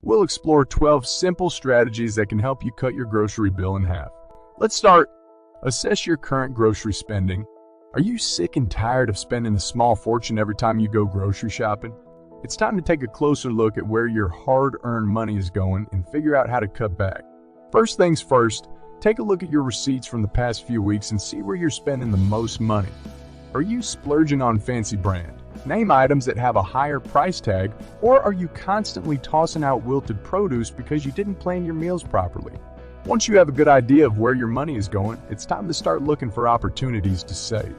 We'll explore 12 simple strategies that can help you cut your grocery bill in half. Let's start. Assess your current grocery spending. Are you sick and tired of spending a small fortune every time you go grocery shopping? It's time to take a closer look at where your hard-earned money is going and figure out how to cut back. First things first, take a look at your receipts from the past few weeks and see where you're spending the most money. Are you splurging on fancy brand name items that have a higher price tag, or are you constantly tossing out wilted produce because you didn't plan your meals properly? Once you have a good idea of where your money is going, it's time to start looking for opportunities to save.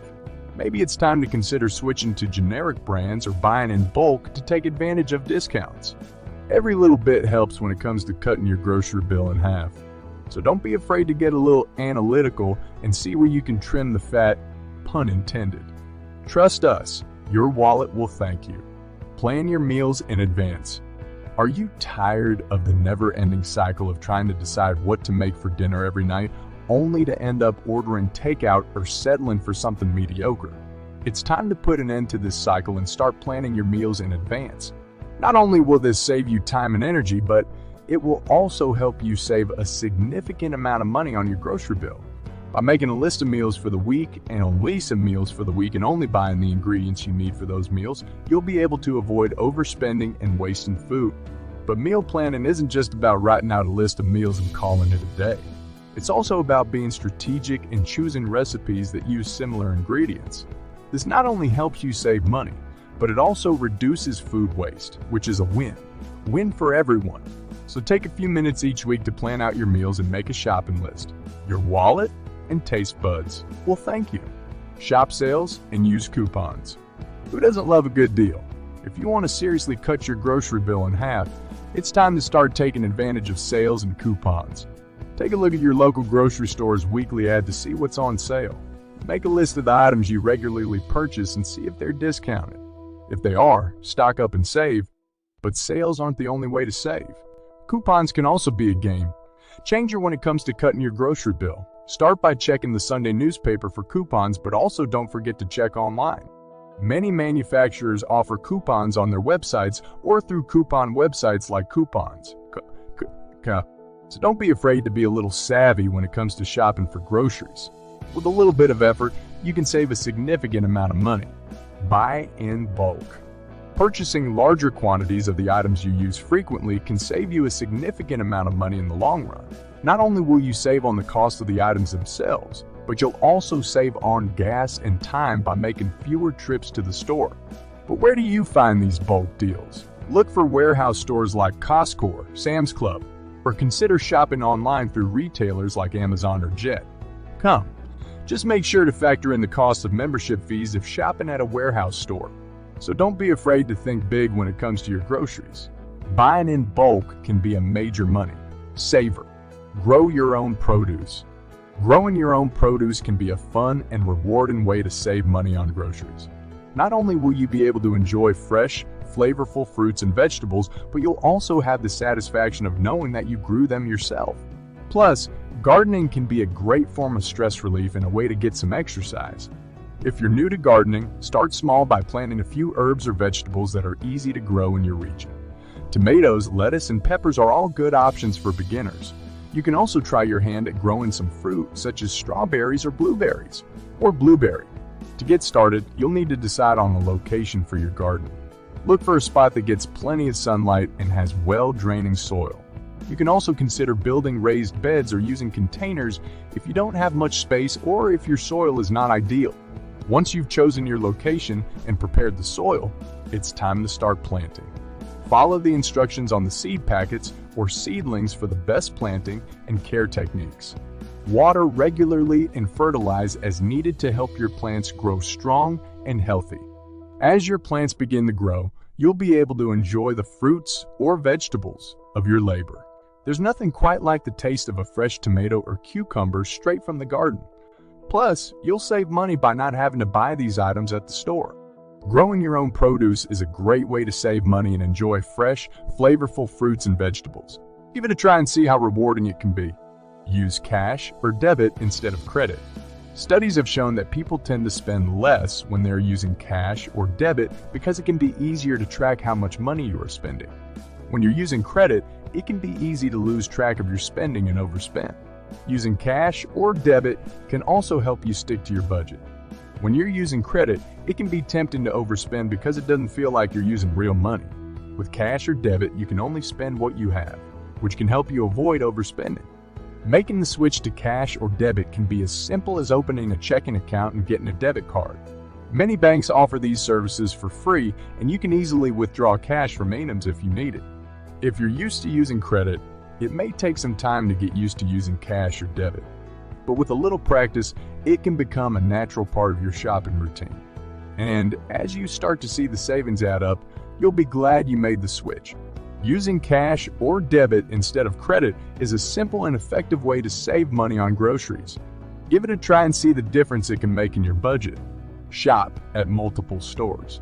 Maybe it's time to consider switching to generic brands or buying in bulk to take advantage of discounts. Every little bit helps when it comes to cutting your grocery bill in half. So don't be afraid to get a little analytical and see where you can trim the fat, pun intended. Trust us, your wallet will thank you. Plan your meals in advance. Are you tired of the never-ending cycle of trying to decide what to make for dinner every night, only to end up ordering takeout or settling for something mediocre? It's time to put an end to this cycle and start planning your meals in advance. Not only will this save you time and energy, but it will also help you save a significant amount of money on your grocery bill. By making a list of meals for the week and only some meals for the week and only buying the ingredients you need for those meals, you'll be able to avoid overspending and wasting food. But meal planning isn't just about writing out a list of meals and calling it a day. It's also about being strategic and choosing recipes that use similar ingredients. This not only helps you save money, but it also reduces food waste, which is a win. Win for everyone. So take a few minutes each week to plan out your meals and make a shopping list. Your wallet and taste buds will thank you. Shop sales and use coupons. Who doesn't love a good deal? If you want to seriously cut your grocery bill in half, it's time to start taking advantage of sales and coupons. Take a look at your local grocery store's weekly ad to see what's on sale. Make a list of the items you regularly purchase and see if they're discounted. If they are, stock up and save. But sales aren't the only way to save. Coupons can also be a game changer when it comes to cutting your grocery bill. Start by checking the Sunday newspaper for coupons, but also don't forget to check online. Many manufacturers offer coupons on their websites or through coupon websites like Coupons. So don't be afraid to be a little savvy when it comes to shopping for groceries. With a little bit of effort, you can save a significant amount of money. Buy in bulk. Purchasing larger quantities of the items you use frequently can save you a significant amount of money in the long run. Not only will you save on the cost of the items themselves, but you'll also save on gas and time by making fewer trips to the store. But where do you find these bulk deals? Look for warehouse stores like Costco, Sam's Club, or consider shopping online through retailers like Amazon or Jet. Come, just make sure to factor in the cost of membership fees if shopping at a warehouse store. So don't be afraid to think big when it comes to your groceries. Buying in bulk can be a major money saver. Grow your own produce. Growing your own produce can be a fun and rewarding way to save money on groceries. Not only will you be able to enjoy fresh, flavorful fruits and vegetables, but you'll also have the satisfaction of knowing that you grew them yourself. Plus, gardening can be a great form of stress relief and a way to get some exercise. If you're new to gardening, start small by planting a few herbs or vegetables that are easy to grow in your region. Tomatoes, lettuce, and peppers are all good options for beginners. You can also try your hand at growing some fruit, such as strawberries or blueberry. To get started, you'll need to decide on a location for your garden. Look for a spot that gets plenty of sunlight and has well-draining soil. You can also consider building raised beds or using containers if you don't have much space or if your soil is not ideal. Once you've chosen your location and prepared the soil, it's time to start planting. Follow the instructions on the seed packets or seedlings for the best planting and care techniques. Water regularly and fertilize as needed to help your plants grow strong and healthy. As your plants begin to grow, you'll be able to enjoy the fruits or vegetables of your labor. There's nothing quite like the taste of a fresh tomato or cucumber straight from the garden. Plus, you'll save money by not having to buy these items at the store. Growing your own produce is a great way to save money and enjoy fresh, flavorful fruits and vegetables. Give it a try and see how rewarding it can be. Use cash or debit instead of credit. Studies have shown that people tend to spend less when they're using cash or debit because it can be easier to track how much money you are spending. When you're using credit, it can be easy to lose track of your spending and overspend. Using cash or debit can also help you stick to your budget. When you're using credit, it can be tempting to overspend because it doesn't feel like you're using real money. With cash or debit, you can only spend what you have, which can help you avoid overspending. Making the switch to cash or debit can be as simple as opening a checking account and getting a debit card. Many banks offer these services for free, and you can easily withdraw cash from ATMs if you need it. If you're used to using credit, it may take some time to get used to using cash or debit. But with a little practice, it can become a natural part of your shopping routine. And as you start to see the savings add up, you'll be glad you made the switch. Using cash or debit instead of credit is a simple and effective way to save money on groceries. Give it a try and see the difference it can make in your budget. Shop at multiple stores.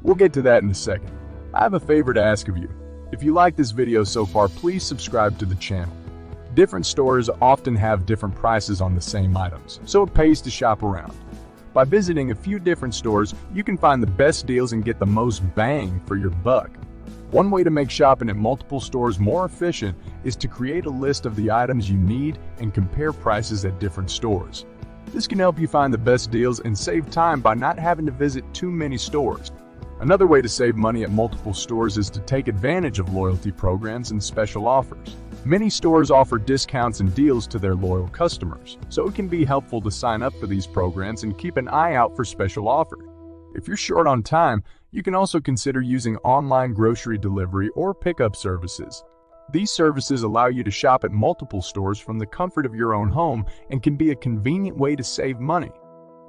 We'll get to that in a second. I have a favor to ask of you. If you like this video so far, please subscribe to the channel. Different stores often have different prices on the same items, so it pays to shop around. By visiting a few different stores, you can find the best deals and get the most bang for your buck. One way to make shopping at multiple stores more efficient is to create a list of the items you need and compare prices at different stores. This can help you find the best deals and save time by not having to visit too many stores. Another way to save money at multiple stores is to take advantage of loyalty programs and special offers. Many stores offer discounts and deals to their loyal customers, so it can be helpful to sign up for these programs and keep an eye out for special offers. If you're short on time, you can also consider using online grocery delivery or pickup services. These services allow you to shop at multiple stores from the comfort of your own home and can be a convenient way to save money.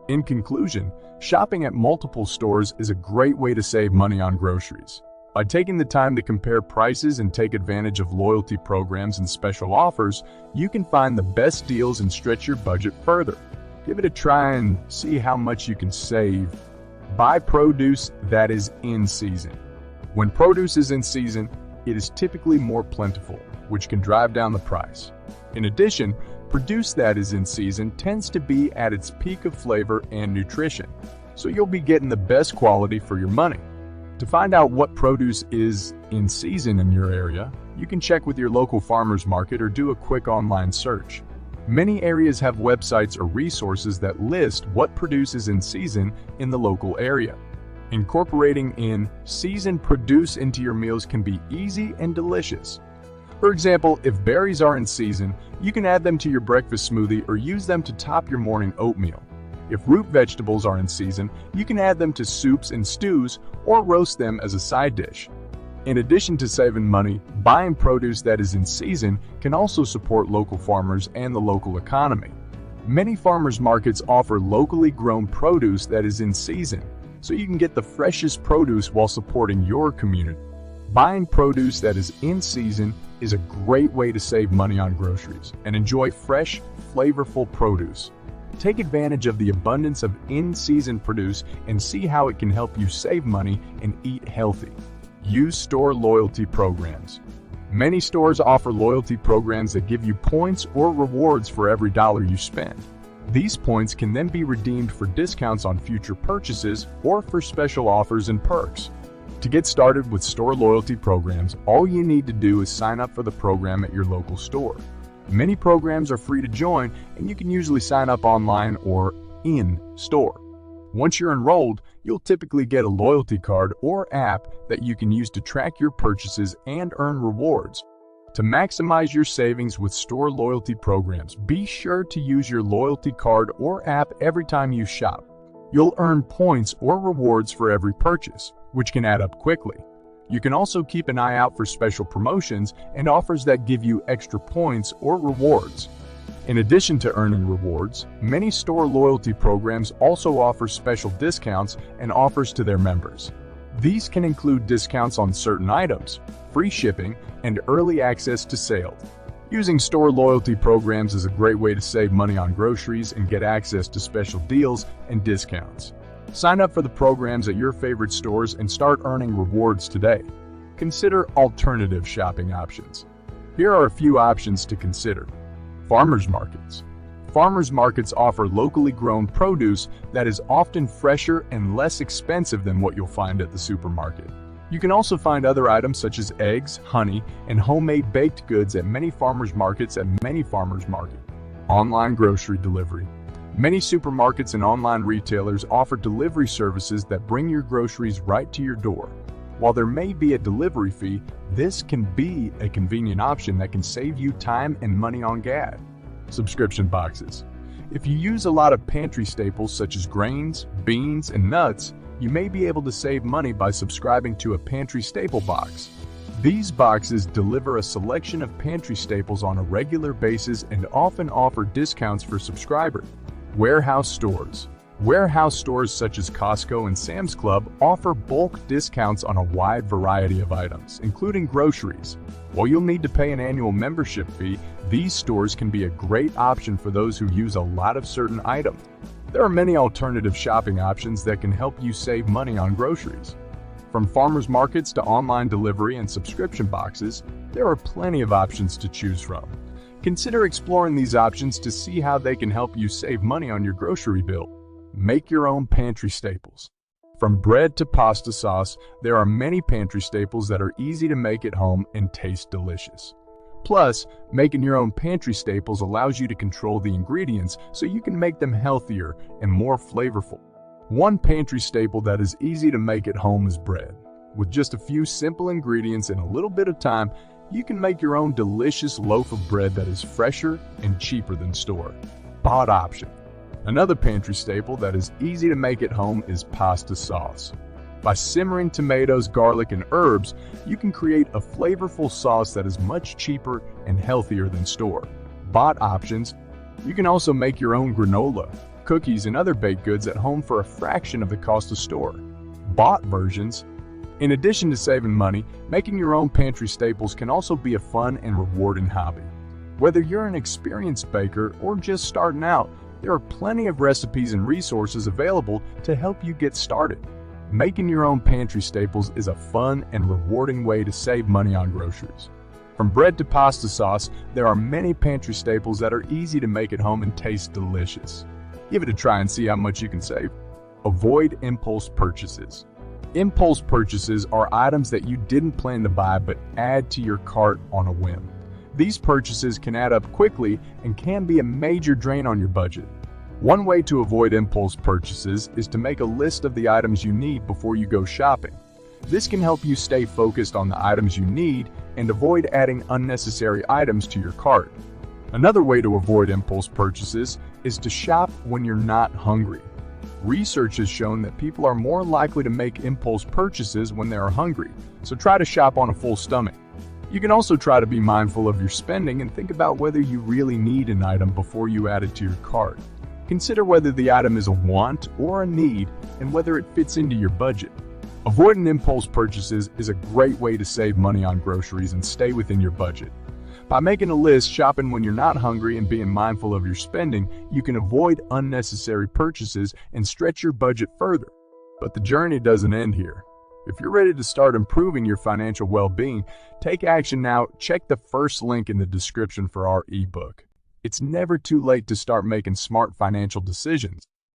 In conclusion, shopping at multiple stores is a great way to save money on groceries. By taking the time to compare prices and take advantage of loyalty programs and special offers, you can find the best deals and stretch your budget further. Give it a try and see how much you can save. Buy produce that is in season. When produce is in season, it is typically more plentiful, which can drive down the price. In addition, produce that is in season tends to be at its peak of flavor and nutrition, so you'll be getting the best quality for your money. To find out what produce is in season in your area, you can check with your local farmers market or do a quick online search. Many areas have websites or resources that list what produce is in season in the local area. Incorporating in-season produce into your meals can be easy and delicious. For example, if berries are in season, you can add them to your breakfast smoothie or use them to top your morning oatmeal. If root vegetables are in season, you can add them to soups and stews or roast them as a side dish. In addition to saving money, buying produce that is in season can also support local farmers and the local economy. Many farmers markets offer locally grown produce that is in season, so you can get the freshest produce while supporting your community. Buying produce that is in season is a great way to save money on groceries and enjoy fresh, flavorful produce. Take advantage of the abundance of in-season produce and see how it can help you save money and eat healthy. Use store loyalty programs. Many stores offer loyalty programs that give you points or rewards for every dollar you spend. These points can then be redeemed for discounts on future purchases or for special offers and perks. To get started with store loyalty programs, all you need to do is sign up for the program at your local store. Many programs are free to join, and you can usually sign up online or in-store. Once you're enrolled, you'll typically get a loyalty card or app that you can use to track your purchases and earn rewards. To maximize your savings with store loyalty programs, be sure to use your loyalty card or app every time you shop. You'll earn points or rewards for every purchase, which can add up quickly. You can also keep an eye out for special promotions and offers that give you extra points or rewards. In addition to earning rewards, many store loyalty programs also offer special discounts and offers to their members. These can include discounts on certain items, free shipping, and early access to sales. Using store loyalty programs is a great way to save money on groceries and get access to special deals and discounts. Sign up for the programs at your favorite stores and start earning rewards today. Consider alternative shopping options. Here are a few options to consider. Farmers markets. Farmers markets offer locally grown produce that is often fresher and less expensive than what you'll find at the supermarket. You can also find other items such as eggs, honey, and homemade baked goods at many farmers markets. Online grocery delivery. Many supermarkets and online retailers offer delivery services that bring your groceries right to your door. While there may be a delivery fee, this can be a convenient option that can save you time and money on gas. Subscription boxes. If you use a lot of pantry staples such as grains, beans, and nuts, you may be able to save money by subscribing to a pantry staple box. These boxes deliver a selection of pantry staples on a regular basis and often offer discounts for subscribers. Warehouse stores. Warehouse stores such as Costco and Sam's Club offer bulk discounts on a wide variety of items, including groceries. While you'll need to pay an annual membership fee, these stores can be a great option for those who use a lot of certain items. There are many alternative shopping options that can help you save money on groceries. From farmers markets to online delivery and subscription boxes, there are plenty of options to choose from. Consider exploring these options to see how they can help you save money on your grocery bill. Make your own pantry staples. From bread to pasta sauce, there are many pantry staples that are easy to make at home and taste delicious. Plus, making your own pantry staples allows you to control the ingredients so you can make them healthier and more flavorful. One pantry staple that is easy to make at home is bread. With just a few simple ingredients and a little bit of time, you can make your own delicious loaf of bread that is fresher and cheaper than store-bought option. Another pantry staple that is easy to make at home is pasta sauce. By simmering tomatoes, garlic, and herbs, you can create a flavorful sauce that is much cheaper and healthier than store-bought options. You can also make your own granola, cookies, and other baked goods at home for a fraction of the cost of store-bought versions. In addition to saving money, making your own pantry staples can also be a fun and rewarding hobby. Whether you're an experienced baker or just starting out, there are plenty of recipes and resources available to help you get started. Making your own pantry staples is a fun and rewarding way to save money on groceries. From bread to pasta sauce, there are many pantry staples that are easy to make at home and taste delicious. Give it a try and see how much you can save. Avoid impulse purchases. Impulse purchases are items that you didn't plan to buy but add to your cart on a whim. These purchases can add up quickly and can be a major drain on your budget. One way to avoid impulse purchases is to make a list of the items you need before you go shopping. This can help you stay focused on the items you need and avoid adding unnecessary items to your cart. Another way to avoid impulse purchases is to shop when you're not hungry. Research has shown that people are more likely to make impulse purchases when they are hungry, so try to shop on a full stomach. You can also try to be mindful of your spending and think about whether you really need an item before you add it to your cart. Consider whether the item is a want or a need and whether it fits into your budget. Avoiding impulse purchases is a great way to save money on groceries and stay within your budget. By making a list, shopping when you're not hungry, and being mindful of your spending, you can avoid unnecessary purchases and stretch your budget further. But the journey doesn't end here. If you're ready to start improving your financial well-being, take action now. Check the first link in the description for our ebook. It's never too late to start making smart financial decisions.